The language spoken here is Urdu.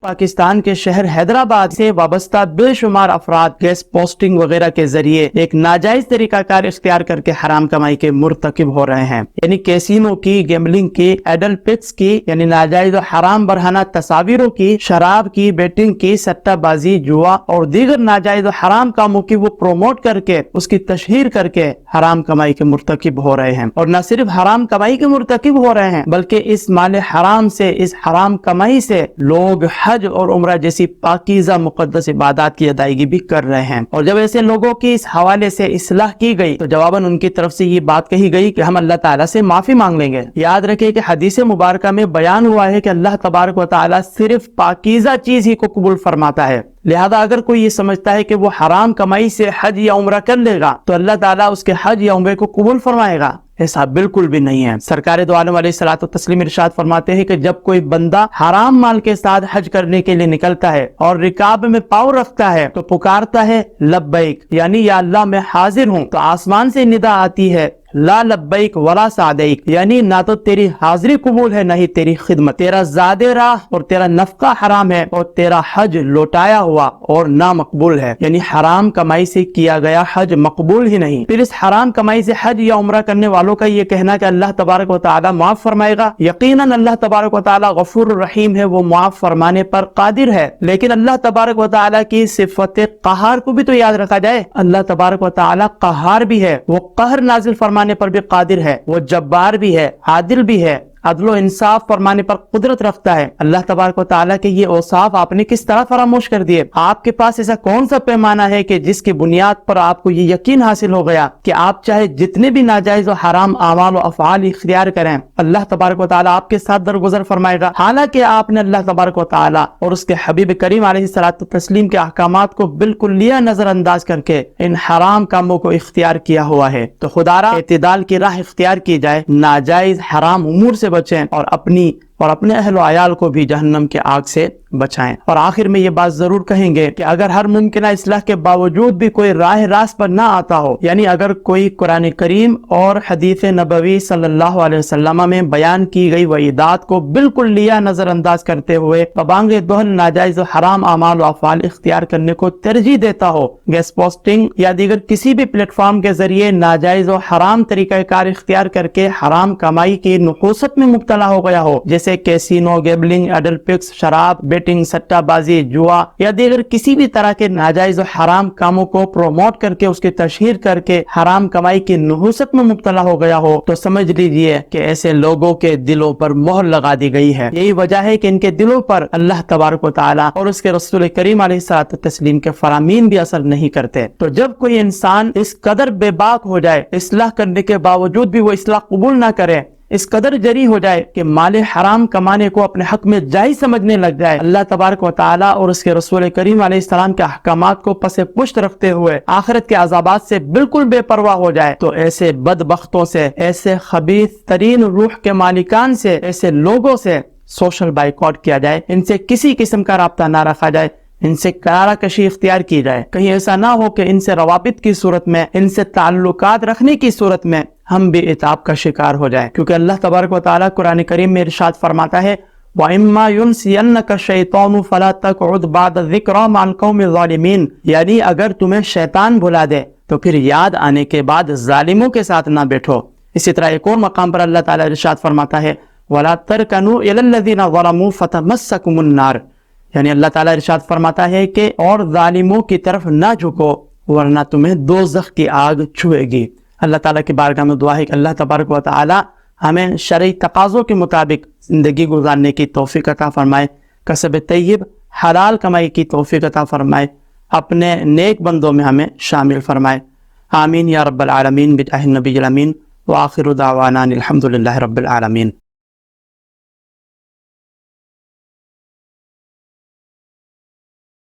پاکستان کے شہر حیدرآباد سے وابستہ بے شمار افراد گیس پوسٹنگ وغیرہ کے ذریعے ایک ناجائز طریقہ کار اختیار کر کے حرام کمائی کے مرتکب ہو رہے ہیں، یعنی کیسینو کی، گیمبلنگ کی، ایڈل پکس کی، یعنی ناجائز و حرام برہنہ تصاویروں کی، شراب کی، بیٹنگ کی، سٹہ بازی، جوا اور دیگر ناجائز و حرام کاموں کی وہ پروموٹ کر کے، اس کی تشہیر کر کے حرام کمائی کے مرتکب ہو رہے ہیں۔ اور نہ صرف حرام کمائی کے مرتکب ہو رہے ہیں بلکہ اس مال حرام سے، اس حرام کمائی سے لوگ حج اور عمرہ جیسی پاکیزہ مقدس عبادات کی ادائیگی بھی کر رہے ہیں۔ اور جب ایسے لوگوں کی اس حوالے سے اصلاح کی گئی تو جواباً ان کی طرف سے یہ بات کہی گئی کہ ہم اللہ تعالیٰ سے معافی مانگ لیں گے۔ یاد رکھیں کہ حدیث مبارکہ میں بیان ہوا ہے کہ اللہ تبارک و تعالیٰ صرف پاکیزہ چیز ہی کو قبول فرماتا ہے، لہذا اگر کوئی یہ سمجھتا ہے کہ وہ حرام کمائی سے حج یا عمرہ کر لے گا تو اللہ تعالیٰ اس کے حج یا عمرے کو قبول فرمائے گا، ایسا بالکل بھی نہیں ہے۔ سرکار دو عالم علیہ الصلوۃ والتسلیم ارشاد فرماتے ہیں کہ جب کوئی بندہ حرام مال کے ساتھ حج کرنے کے لیے نکلتا ہے اور رکاب میں پاؤں رکھتا ہے تو پکارتا ہے لبیک، یعنی یا اللہ میں حاضر ہوں، تو آسمان سے ندا آتی ہے لا لبیک ولا سعدیک، یعنی نہ تو تیری حاضری قبول ہے نہ ہی تیری خدمت، تیرا زاد راہ اور تیرا نفقہ حرام ہے اور تیرا حج لوٹایا ہوا اور نامقبول ہے، یعنی حرام کمائی سے کیا گیا حج مقبول ہی نہیں۔ پھر اس حرام کمائی سے حج یا عمرہ کرنے والوں کا یہ کہنا کہ اللہ تبارک و تعالی معاف فرمائے گا، یقیناً اللہ تبارک و تعالی غفور الرحیم ہے، وہ معاف فرمانے پر قادر ہے، لیکن اللہ تبارک و تعالی کی صفت قہار کو بھی تو یاد رکھا جائے۔ اللہ تبارک و تعالی قہار بھی ہے، وہ قہر نازل فرمانے پر بھی قادر ہے، وہ جبار بھی ہے، عادل بھی ہے، عدل و انصاف فرمانے پر قدرت رکھتا ہے۔ اللہ تبارک و تعالیٰ کے یہ اوصاف آپ نے کس طرح فراموش کر دیے؟ آپ کے پاس ایسا کون سا پیمانہ ہے کہ جس کی بنیاد پر آپ کو یہ یقین حاصل ہو گیا کہ آپ چاہے جتنے بھی ناجائز و حرام اعمال و افعال اختیار کریں اللہ تبارک و تعالیٰ آپ کے ساتھ درگزر فرمائے گا، حالانکہ آپ نے اللہ تبارک و تعالیٰ اور اس کے حبیب کریم علیہ الصلوۃ والتسلیم کے احکامات کو بالکل لیا نظر انداز کر کے ان حرام کاموں کو اختیار کیا ہوا ہے۔ تو خدارا اعتدال کی راہ اختیار کی جائے، ناجائز حرام امور سے بچیں اور اپنے اہل و عیال کو بھی جہنم کے آگ سے بچائیں۔ اور آخر میں یہ بات ضرور کہیں گے کہ اگر ہر ممکنہ اصلاح کے باوجود بھی کوئی راہ راست پر نہ آتا ہو، یعنی اگر کوئی قرآن کریم اور حدیث نبوی صلی اللہ علیہ وسلم میں بیان کی گئی وعیدات کو بالکل لیا نظر انداز کرتے ہوئے ببانگ دہل ناجائز و حرام اعمال و افعال اختیار کرنے کو ترجیح دیتا ہو، گیس پوسٹنگ یا دیگر کسی بھی پلیٹ فارم کے ذریعے ناجائز و حرام طریقہ کار اختیار کر کے حرام کمائی کی نحوست میں مبتلا ہو گیا ہو، جیسے کیسینو، گیمبلنگ، ایڈل پکس، شراب، بیٹنگ، سٹہ بازی، جوا یا دیگر کسی بھی طرح کے ناجائز و حرام کاموں کو پروموٹ کر کے، اس کی تشہیر کر کے حرام کمائی کی نحوست میں مبتلا ہو گیا ہو، تو سمجھ لیجئے کہ ایسے لوگوں کے دلوں پر مہر لگا دی گئی ہے۔ یہی وجہ ہے کہ ان کے دلوں پر اللہ تبارک و تعالی اور اس کے رسول کریم علیہ الصلوۃ والتسلیم کے فرامین بھی اثر نہیں کرتے۔ تو جب کوئی انسان اس قدر بے باک ہو جائے، اصلاح کرنے کے باوجود بھی وہ اصلاح قبول نہ کرے، اس قدر جری ہو جائے کہ مال حرام کمانے کو اپنے حق میں جائز سمجھنے لگ جائے، اللہ تبارک و تعالیٰ اور اس کے رسول کریم علیہ السلام کے احکامات کو پس پشت رکھتے ہوئے آخرت کے عذابات سے بالکل بے پرواہ ہو جائے، تو ایسے بدبختوں سے، ایسے خبیث ترین روح کے مالکان سے، ایسے لوگوں سے سوشل بائیکاٹ کیا جائے، ان سے کسی قسم کا رابطہ نہ رکھا جائے، ان سے کنارہ کشی اختیار کی جائے۔ کہیں ایسا نہ ہو کہ ان سے روابط کی صورت میں، ان سے تعلقات رکھنے کی صورت میں ہم بھی عتاب کا شکار ہو جائیں، کیونکہ اللہ تبارک و تعالیٰ قرآن کریم میں ارشاد فرماتا ہے وَإِمَّا يُنْسِيَنَّكَ الشَّيْطَانُ فَلَا تَقْعُدْ بَعْدَ الذِّكْرَىٰ مَعَ الْقَوْمِ الظَّالِمِينَ، یعنی اگر تمہیں شیطان بھلا دے تو پھر یاد آنے کے بعد ظالموں کے ساتھ نہ بیٹھو۔ اسی طرح ایک اور مقام پر اللہ تعالیٰ ارشاد فرماتا ہے وَلَا تَرْكَنُوا إِلَى الَّذِينَ ظَلَمُوا فَتَمَسَّكُمُ النَّارُ، یعنی اللہ تعالیٰ ارشاد فرماتا ہے کہ اور ظالموں کی طرف نہ جھکو ورنہ تمہیں دوزخ کی آگ چھوئے گی۔ اللہ تعالیٰ کی بارگاہ میں دعا ہے کہ اللہ تبارک و تعالیٰ ہمیں شرعی تقاضوں کے مطابق زندگی گزارنے کی توفیق عطا فرمائے، کسب طیب حلال کمائی کی توفیق عطا فرمائے، اپنے نیک بندوں میں ہمیں شامل فرمائے، آمین یا رب العالمین بجاہ النبی الامین، وآخر دعوانا الحمدللہ رب العالمین۔